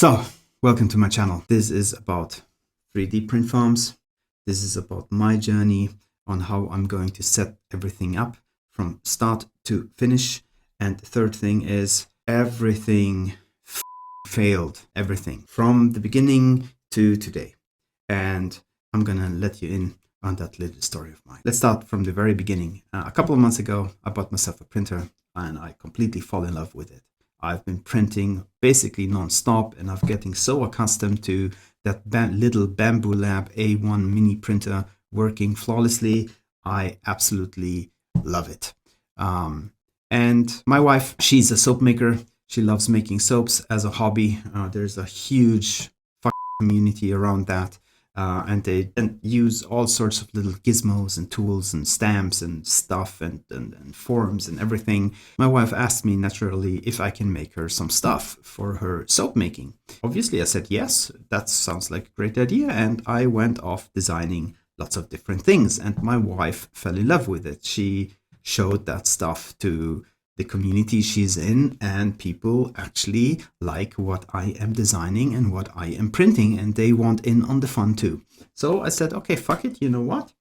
So, welcome to my channel. This is about 3D print farms. This is about my journey on how I'm going to set everything up from start to finish. And the third thing is everything failed. Everything from the beginning to today. And I'm gonna let you in on that little story of mine. Let's start from the very beginning. A couple of months ago, I bought myself a printer and I completely fall in love with it. I've been printing basically non-stop, and I'm getting so accustomed to that little Bambu Lab A1 mini printer working flawlessly. I absolutely love it. And my wife, she's a soap maker. She loves making soaps as a hobby. There's a huge community around that. And they use all sorts of little gizmos and tools and stamps and stuff and forums and everything. My wife asked me naturally if I can make her some stuff for her soap making. Obviously, I said yes, that sounds like a great idea. And I went off designing lots of different things. And my wife fell in love with it. She showed that stuff to the community she's in, and people actually like what I am designing and what I am printing, and they want in on the fun too. So I said, okay, fuck it, you know what?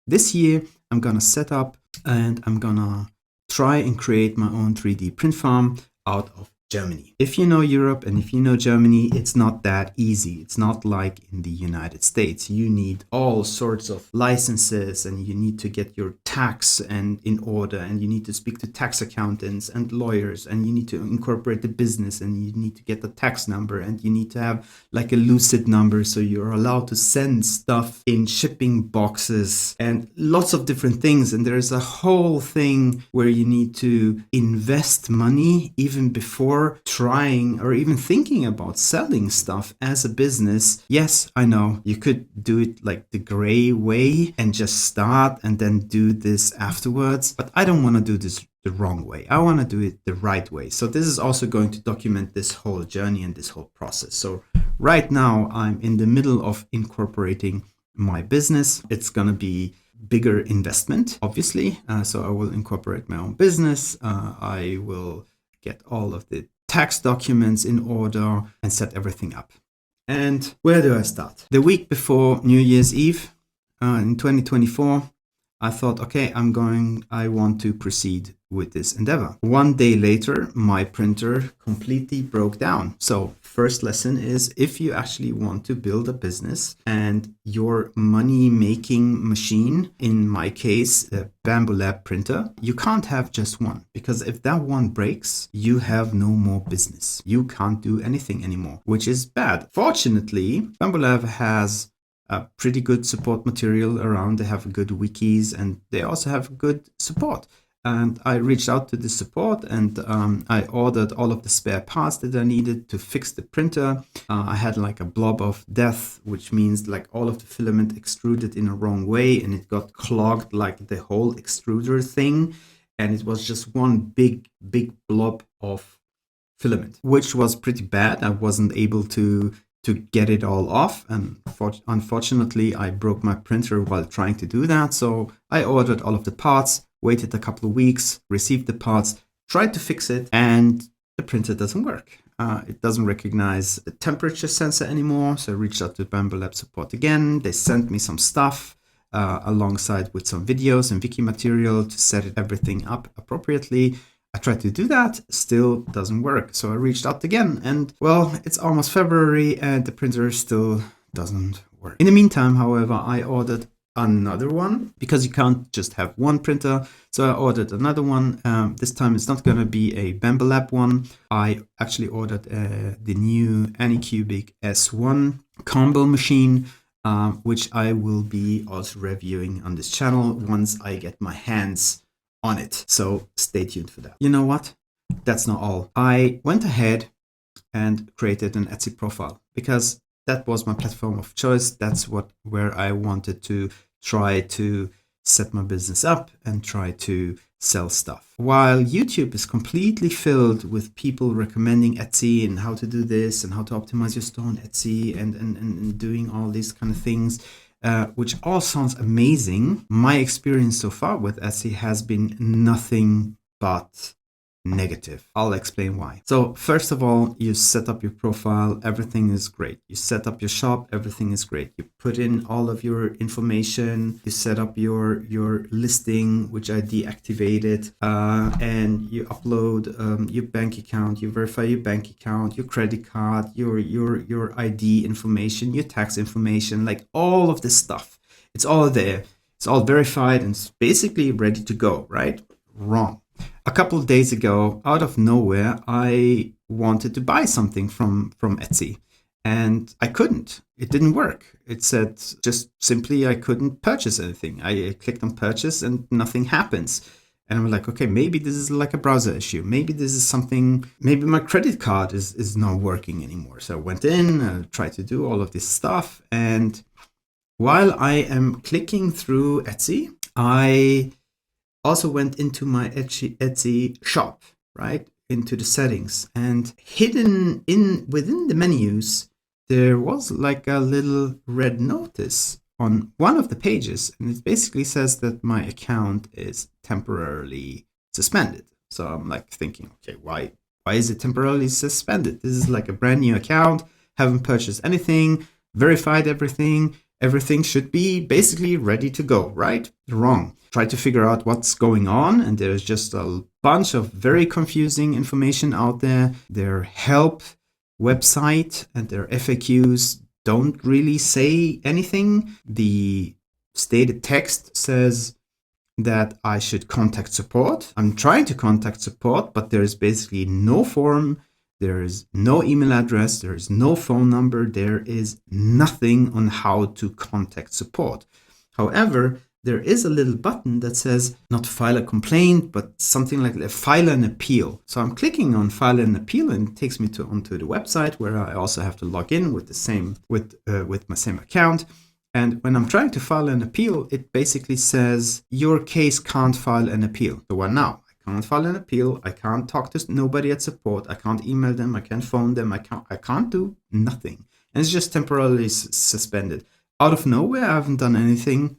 This year I'm gonna set up and I'm gonna try and create my own 3D print farm out of Germany. If you know Europe and if you know Germany, it's not that easy. It's not like in the United States. You need all sorts of licenses, and you need to get your tax and in order, and you need to speak to tax accountants and lawyers, and you need to incorporate the business, and you need to get the tax number, and you need to have like a lucid number so you're allowed to send stuff in shipping boxes and lots of different things. And there's a whole thing where you need to invest money even before trying or even thinking about selling stuff as a business. Yes, I know you could do it like the gray way and just start and then do this afterwards, but I don't want to do this the wrong way. I want to do it the right way. So this is also going to document this whole journey and this whole process. So right now I'm in the middle of incorporating my business. It's going to be bigger investment, obviously. So I will incorporate my own business. I will get all of the tax documents in order and set everything up. And where do I start? The week before New Year's Eve in 2024, I thought, okay, I want to proceed with this endeavor. One day later, my printer completely broke down. So first lesson is, if you actually want to build a business and your money-making machine, in my case, a Bambu Lab printer, you can't have just one, because if that one breaks, you have no more business. You can't do anything anymore, which is bad. Fortunately, Bambu Lab has a pretty good support material around. They have good wikis, and they also have good support. And I reached out to the support, and I ordered all of the spare parts that I needed to fix the printer. I had like a blob of death, which means like all of the filament extruded in a wrong way, and it got clogged like the whole extruder thing. And it was just one big blob of filament, which was pretty bad. I wasn't able to get it all off, and unfortunately I broke my printer while trying to do that. So I ordered all of the parts, waited a couple of weeks, received the parts, tried to fix it, and the printer doesn't work. It doesn't recognize the temperature sensor anymore. So I reached out to Bambu Lab Support again. They sent me some stuff alongside with some videos and wiki material to set everything up appropriately. I tried to do that, still doesn't work. So I reached out again, and well, it's almost February and the printer still doesn't work. In the meantime, however, I ordered another one, because you can't just have one printer. So I ordered another one. This time it's not going to be a Bambu Lab one. I actually ordered the new Anycubic S1 combo machine, which I will be also reviewing on this channel once I get my hands on it. So stay tuned for that. You know what? That's not all. I went ahead and created an Etsy profile, because that was my platform of choice. That's where I wanted to try to set my business up and try to sell stuff. While YouTube is completely filled with people recommending Etsy and how to do this and how to optimize your store on Etsy and doing all these kind of things, which all sounds amazing, my experience so far with Etsy has been nothing but negative. I'll explain why. So first of all, you set up your profile, everything is great. You set up your shop, everything is great. You put in all of your information, you set up your listing, which I deactivated, and you upload your bank account, you verify your bank account, your credit card, your ID information, your tax information, like all of this stuff. It's all there. It's all verified and it's basically ready to go, right? Wrong. A couple of days ago, out of nowhere, I wanted to buy something from Etsy and I couldn't. It didn't work. It said just simply I couldn't purchase anything. I clicked on purchase and nothing happens. And I'm like, okay, maybe this is like a browser issue. Maybe this is something, maybe my credit card is not working anymore. So I went in, tried to do all of this stuff. And while I am clicking through Etsy, I also went into my Etsy shop, right? Into the settings, and hidden within the menus, there was like a little red notice on one of the pages, and it basically says that my account is temporarily suspended. So I'm like thinking, okay, why is it temporarily suspended? This is like a brand new account, haven't purchased anything, verified everything. Everything should be basically ready to go, right? Wrong. Try to figure out what's going on, and there's just a bunch of very confusing information out there. Their help website and their FAQs don't really say anything. The stated text says that I should contact support. I'm trying to contact support, but there's basically no form. There is no email address, there is no phone number, there is nothing on how to contact support. However, there is a little button that says not file a complaint, but something like file an appeal. So I'm clicking on file an appeal and it takes me onto the website where I also have to log in with the same with my same account. And when I'm trying to file an appeal, it basically says your case can't file an appeal. So what now? I can't file an appeal. I can't talk to nobody at support. I can't email them. I can't phone them. I can't do nothing. And it's just temporarily suspended. Out of nowhere, I haven't done anything,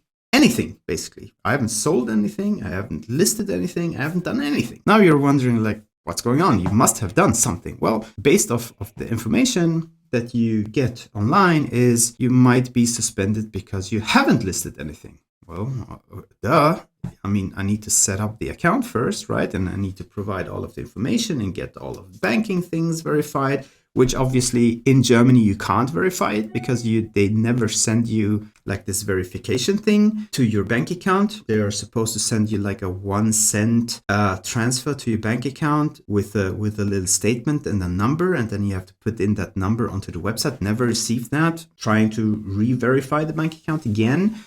basically. I haven't sold anything. I haven't listed anything. I haven't done anything. Now you're wondering, like, what's going on? You must have done something. Well, based off of the information that you get online is you might be suspended because you haven't listed anything. Well, duh. I mean, I need to set up the account first, right? And I need to provide all of the information and get all of the banking things verified, which obviously in Germany you can't verify it because they never send you like this verification thing to your bank account. They are supposed to send you like a 1 cent transfer to your bank account with a little statement and a number, and then you have to put in that number onto the website. Never received that. Trying to re-verify the bank account again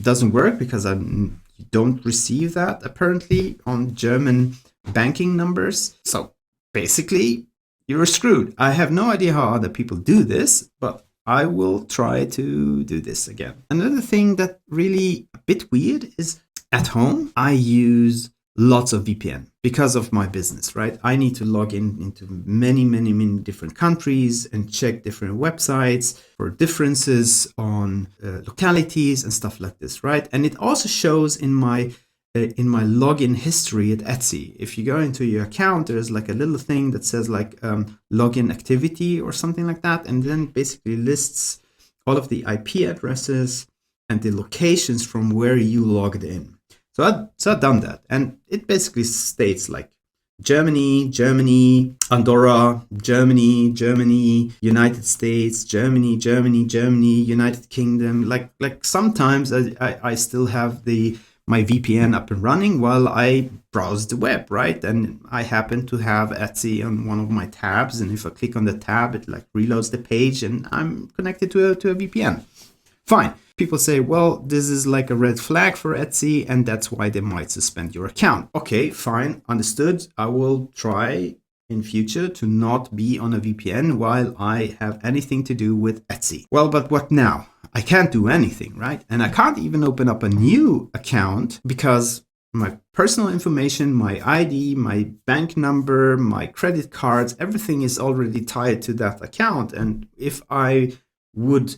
doesn't work because you don't receive that apparently on German banking numbers. So basically, you're screwed. I have no idea how other people do this, but I will try to do this again. Another thing that really a bit weird is at home, I use lots of VPN because of my business, right? I need to log into many different countries and check different websites for differences on localities and stuff like this, right? And it also shows in my login history at Etsy. If you go into your account, there's like a little thing that says like login activity or something like that, and then basically lists all of the IP addresses and the locations from where you logged in. So I've done that, and it basically states like Germany, Andorra, Germany, United States, Germany, United Kingdom. Like sometimes I still have my VPN up and running while I browse the web, right? And I happen to have Etsy on one of my tabs, and if I click on the tab, it like reloads the page, and I'm connected to a VPN. Fine. People say, well, this is like a red flag for Etsy, and that's why they might suspend your account. Okay, fine, understood. I will try in future to not be on a VPN while I have anything to do with Etsy. Well, but what now? I can't do anything, right? And I can't even open up a new account because my personal information, my ID, my bank number, my credit cards, everything is already tied to that account. And if I would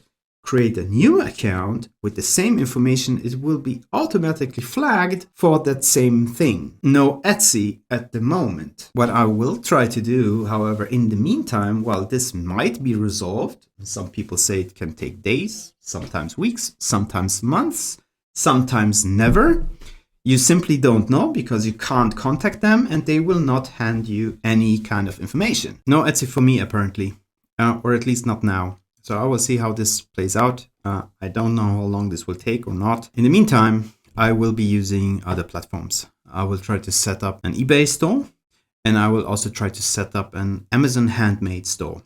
create a new account with the same information, it will be automatically flagged for that same thing. No Etsy at the moment. What I will try to do, however, in the meantime, while this might be resolved, some people say it can take days, sometimes weeks, sometimes months, sometimes never. You simply don't know because you can't contact them and they will not hand you any kind of information. No Etsy for me, apparently, or at least not now. So I will see how this plays out. I don't know how long this will take or not. In the meantime, I will be using other platforms. I will try to set up an eBay store, and I will also try to set up an Amazon handmade store,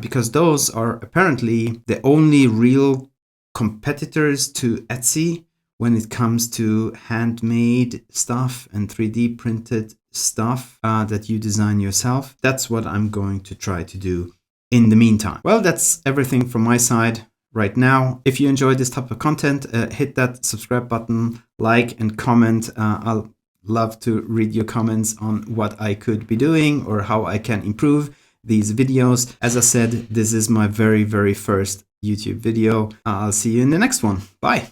because those are apparently the only real competitors to Etsy when it comes to handmade stuff and 3D printed stuff that you design yourself. That's what I'm going to try to do in the meantime. Well, that's everything from my side right now. If you enjoyed this type of content, hit that subscribe button, like and comment. I'll love to read your comments on what I could be doing or how I can improve these videos. As I said, this is my very first YouTube video. I'll see you in the next one. Bye.